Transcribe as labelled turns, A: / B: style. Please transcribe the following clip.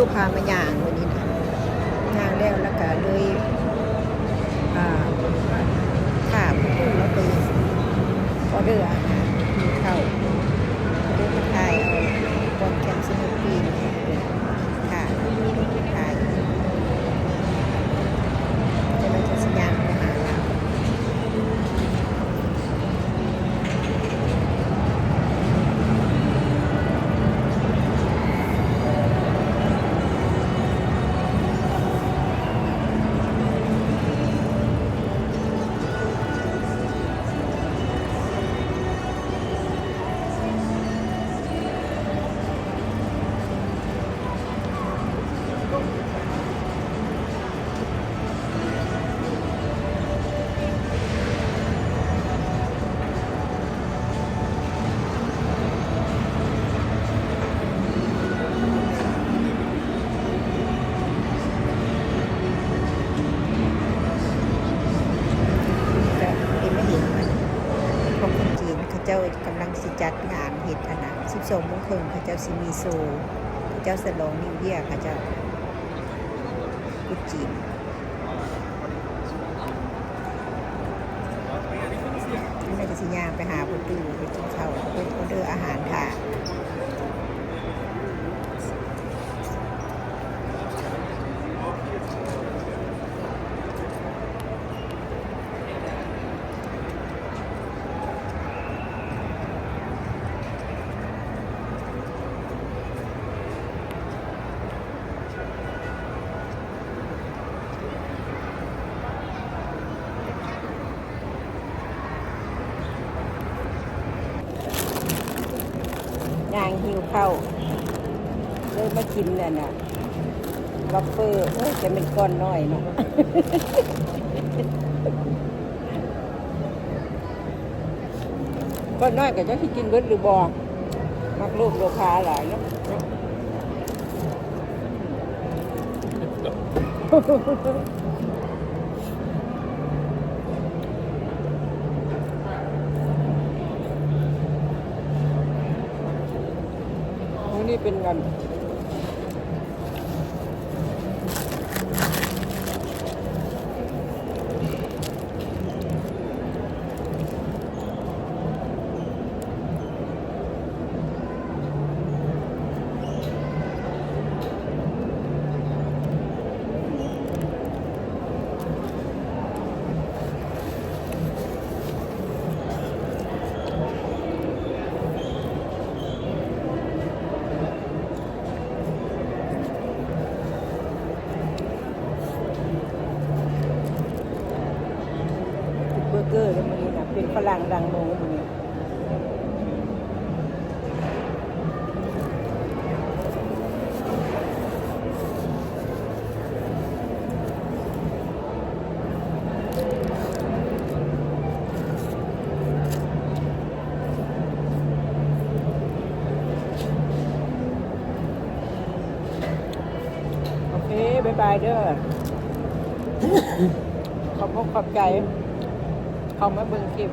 A: ตู้พามาย่างวันนี้นะย่างแล้วก็เลยข้ามตู้แล้วไปออเดอร์อาหารกินข้าวก็เลยมาถ่ายเอาบนแคมป์สนุกปีนค่ะถ่ายจะเราจะสัญญาณไปหาเราเจ้ากำลังสิจัดงานเหตุนะ12 โมงครึ่งเขาเจ้าสิมีโซเขาเจ้าสลองนิวเยียร์เขาเจ้ากุจีนนี่ก็สิย่างไปหาผู้ตู้ไปกินข้าวเป็นออเดอร์อาหารค่ะย่างหิวเข้าเลยมากินเนี่ยนะวัฟเฟอร์จะเป็นก้อนน้อยเนาะ ก้อนน้อยก็จะที่กินเบิดหรือบอมักลูกโลคาหลายเนาะ นี่เป็นกันเบอร์เกอร์แล้วมันนี่นะเป็นฝรั่งดังโน้มันนี่โอเคบ๊ายบายเด้อ ขอบใจเขามาเบิ่งคลิป